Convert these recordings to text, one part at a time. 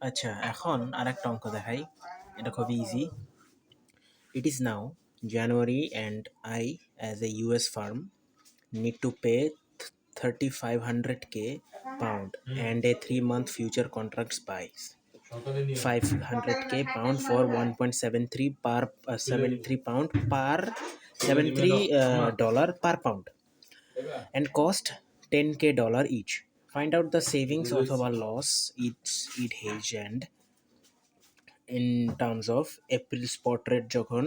আচ্ছা, এখন আরেকটা অঙ্ক দেখাই। এটা খুবই easy. It is now January and I, as a US firm, need to pay 3500k pound and a 3-month future contract buys 500k pound for 1.73 per 73 pound per 73 dollar per pound and cost 10k dollar each. Find out the savings অথবা loss each hedge and in terms of April spot rate যখন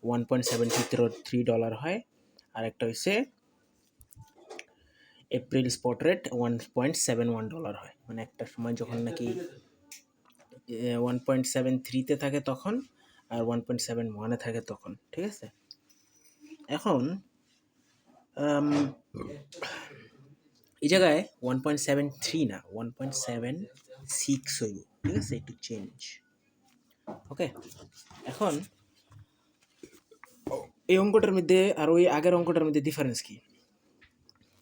1.73 dollar হয়, আর একটা হচ্ছে April spot rate 1.71 dollar হয়। মানে একটা সময় যখন নাকি 1.73-তে থাকে তখন, আর 1.71-এ থাকে তখন। ঠিক আছে, এখন এই জায়গায় 1.73 না, 1.76 হইব। ঠিক আছে, একটু চেঞ্জ। ওকে, এখন এই অঙ্কটার মধ্যে আর ওই আগের অঙ্কটার মধ্যে ডিফারেন্স কি?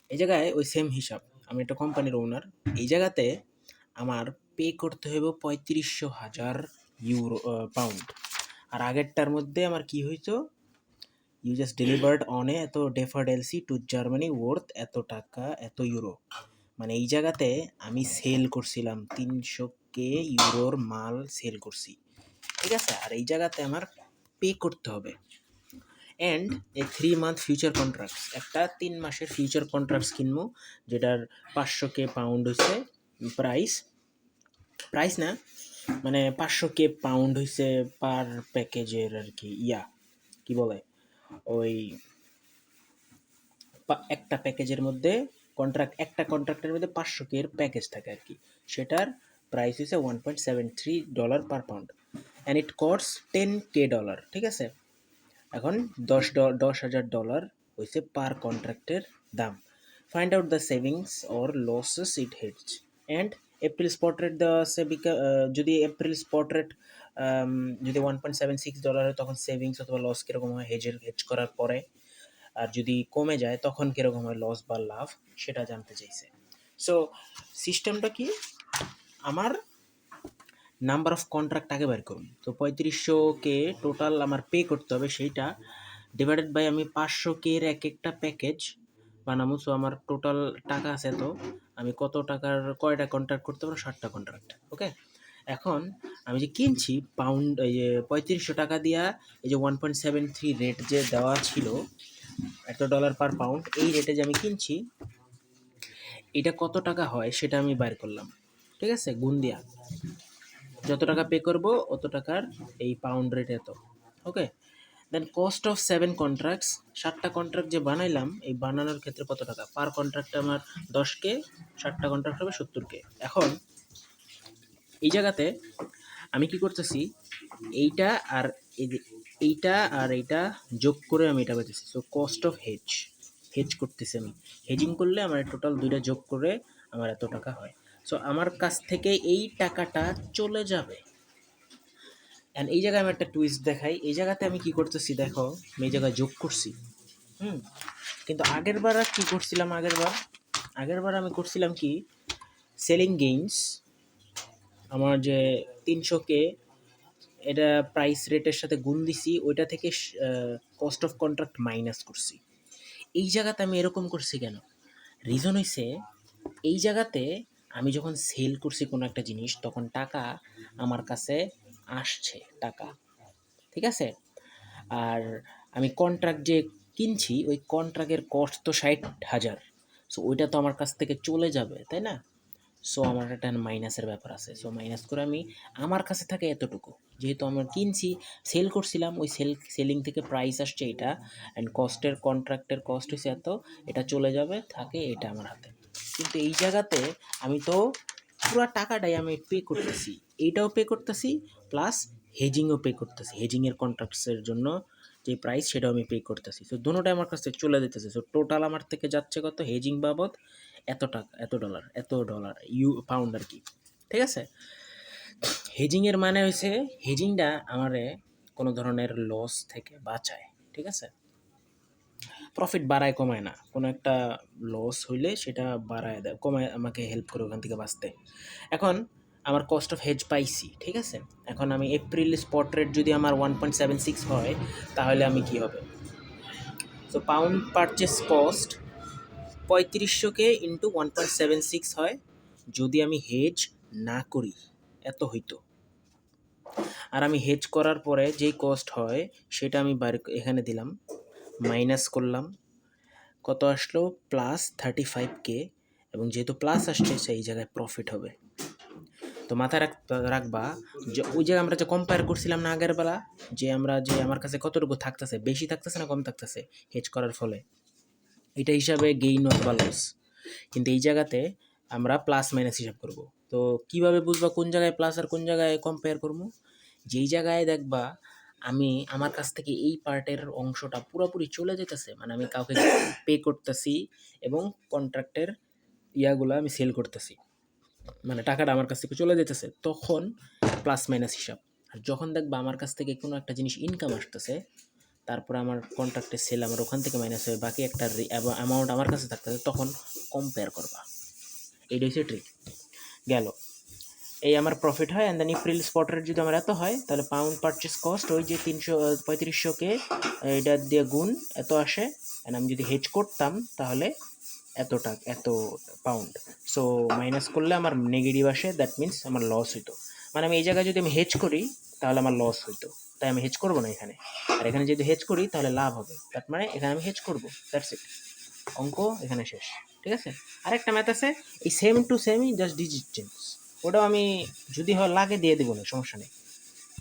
এই জায়গায় ওই সেম হিসাব, আমি একটা কোম্পানির ওনার। এই জায়গাতে আমার পে করতে হইব 35,000 ইউরো পাউন্ড। আর আগেরটার মধ্যে আমার কি হইতো, you just delivered on a এত deferred LC to Germany worth এত টাকা এত ইউরো। মানে এই জায়গাতে আমি সেল করছিলাম 300k ইউরোর মাল সেল করছি। ঠিক আছে, আর এই জায়গাতে আমার পে করতে হবে। And a 3 month future contracts, একটা 3 মাসের ফিউচার কন্ট্রাক্টস কিনবো, যেটার 500k পাউন্ড হচ্ছে প্রাইস। প্রাইস না, মানে 500k পাউন্ড হচ্ছে পার প্যাকেজের আর কি, কি বলে ওই একটা প্যাকেজের মধ্যে একটা কন্ট্রাক্টের মধ্যে 500k এর প্যাকেজ থাকে আর কি। সেটার প্রাইস হচ্ছে 1.73 dollar per pound and it cost 10k dollar. ঠিক আছে, এখন 10,000 ডলার হয়েছে পার কন্ট্রাক্টের দাম। Find out the savings or losses it hedges and April spot rate দেওয়া আছে। যদি এপ্রিল স্পট রেট যদি 1.76 ডলার হয়, তখন সেভিংস অথবা লস কীরকম হয় হেজ করার পরে, আর যদি কমে যায় তখন কীরকম হয় লস বা লাভ, সেটা জানতে চাইছে। সো সিস্টেমটা কি, আমার নাম্বার অফ কন্ট্রাক্ট আগে বের করুন। তো 3500k টোটাল আমার পে করতে হবে, সেইটা ডিভাইডেড বাই আমি 500k এর এক একটা প্যাকেজ বানাবো। সো আমার টোটাল টাকা আছে, তো আমি কত টাকার কয়টা কন্ট্রাক্ট করতে পারবো, 7টা কন্ট্রাক্ট। ওকে, এখন আমি যে কিনছি পাউন্ড, এই যে 3500 টাকা দিয়া, এই যে 1.73 রেট যে দেওয়া ছিল এত ডলার পার পাউন্ড, এই রেটে যে আমি কিনছি, এটা কত টাকা হয় সেটা আমি বাইর করলাম। ঠিক আছে, গুণ দিয়া যত টাকা পে করব অত টাকার এই পাউন্ড রেট এত। ওকে, দেন কস্ট অফ 7 কন্ট্রাক্টস, 7টা কন্ট্রাক্ট যে বানাইলাম, এই বানানোর ক্ষেত্রে কত টাকা পার কন্ট্রাক্টে আমার 10k, 7টা কন্ট্রাক্ট হবে 70k। এখন এই জায়গাতে আমি কি করতেছি, এইটা আর এই যে এইটা আর এইটা যোগ করে আমি এটা পেতেছি। সো কস্ট অফ হেজ করতেছি আমি। হেজিং করলে আমার টোটাল দুইটা যোগ করে আমার এত টাকা হয়। সো আমার কাছ থেকে এই টাকাটা চলে যাবে। অ্যান্ড এই জায়গায় আমি একটা টুইস্ট দেখাই। এই জায়গাতে আমি কি করতেছি দেখো, আমি এই জায়গায় যোগ করছি। কিন্তু আগের বার আর কি করছিলাম, আগের বার আমি করছিলাম কি, সেলিং গেইনস আমার যে 300k, এটা প্রাইস রেটের সাথে গুণ দিছি, ওইটা থেকে কস্ট অফ কন্ট্রাক্ট মাইনাস করছি। এই জায়গাতে আমি এরকম করছি কেন, রিজন হইছে এই জায়গাতে আমি যখন সেল করছি কোনো একটা জিনিস, তখন টাকা আমার কাছে আসছে টাকা। ঠিক আছে, আর আমি কন্ট্রাক্ট যে কিনছি, ওই কন্ট্রাক্টের কস্ট তো 60,000। সো ওইটা তো আমার কাছ থেকে চলে যাবে, তাই না? সো আমার একটা মাইনাসের ব্যাপার আছে। সো মাইনাস করে আমি, আমার কাছে থাকে এতটুকু, যেহেতু আমার কিনছি, সেল করছিলাম, ওই সেলিং থেকে প্রাইস আসছে এটা, অ্যান্ড কন্ট্রাক্টের কস্ট হয়েছে এত, এটা চলে যাবে, থাকে এটা আমার হাতে। কিন্তু এই জায়গাতে আমি তো পুরো টাকাটাই আমি পে করতেছি, এইটাও পে করতেছি, প্লাস হেজিংও পে করতেছি। হেজিংয়ের কন্ট্রাক্টসের জন্য যে প্রাইস, সেটাও আমি পে করতেছি। সো দুটোটাই আমার কাছ থেকে চলে যেতেছে। সো টোটাল আমার থেকে যাচ্ছে কত, হেজিং বাবদ এত টাকা, এত ডলার পাউন্ড আর কি। ঠিক আছে, হেজিংয়ের মানে হয়েছে, হেজিংটা আমারে কোনো ধরনের লস থেকে বাঁচায়। ঠিক আছে, প্রফিট বাড়ায় কমায় না, কোনো একটা লস হইলে সেটা বাড়ায় দেয়, কমায়, আমাকে হেল্প করে ওখান থেকে বাঁচতে। এখন আমার কস্ট অফ হেজ পাইছি, ঠিক আছে। এখন আমি এপ্রিল স্পট রেট যদি আমার 1.76 হয় তাহলে আমি কি হবে, so pound purchase cost 3500 into 1.76 হয় যদি আমি হেজ না করি, এত হইতো। আর আমি হেজ করার পরে যেই কস্ট হয় সেটা আমি এখানে দিলাম, মাইনাস করলাম, কত আসলো +35K, এবং যেহেতু প্লাস আসছে সেই জায়গায় প্রফিট হবে। তো মাথায় রাখবা যে ওই জায়গায় আমরা যে কম্পেয়ার করছিলাম না আগের বেলা, যে আমরা যে আমার কাছে কতটুকু থাকতেছে, বেশি থাকতেছে না কম থাকতেছে হেজ করার ফলে, এটা হিসাবে গেইন অথবা লস। কিন্তু এই জায়গাতে আমরা প্লাস মাইনাস হিসাব করব। তো কিভাবে বুঝবা কোন জায়গায় প্লাস আর কোন জায়গায় কম্পেয়ার করবো? যেই জায়গায় দেখবা আমি আমার কাছ থেকে এই পার্টের অংশটা পুরোপুরি চলে যেতেছে, মানে আমি কাউকে পে করতেছি এবং কন্ট্রাক্টের ইয়াগুলো আমি সেল করতেছি, মানে টাকাটা আমার কাছ থেকে চলে যেতেছে, তখন প্লাস মাইনাস হিসাব। আর যখন দেখবা আমার কাছ থেকে কোনো একটা জিনিস ইনকাম আসতেছে, তারপরে আমার কন্ট্রাক্টের সেল আমার ওখান থেকে মাইনাস হয়ে বাকি একটা অ্যামাউন্ট আমার কাছে থাকতেছে, তখন কম্পেয়ার করবা। এইটা হচ্ছে ট্রিক। গেল, এই আমার প্রফিট হয়, and then April spot rate যদি আমার এত হয় তাহলে পাউন্ড পারচেস কস্ট ওই যে 3500 এটা দিয়ে গুণ এত আসে, অ্যান্ড আমি যদি হেজ করতাম তাহলে এত পাউন্ড। সো মাইনাস করলে আমার নেগেটিভ আসে, দ্যাট মিনস আমার লস হইতো। মানে আমি এই জায়গায় যদি আমি হেজ করি তাহলে আমার লস হইতো, তাই আমি হেজ করবো না এখানে। আর এখানে যদি হেজ করি তাহলে লাভ হবে, দ্যাট মানে এখানে আমি হেজ করবো, দ্যাটস ইট। অঙ্ক এখানে শেষ, ঠিক আছে। আরেকটা ম্যাথ আছে, এই সেম টু সেমই, জাস্ট ডিজিট চেঞ্জ, ওটাও আমি যদি হয় লাগে দিয়ে দেবো না, সমস্যা নেই।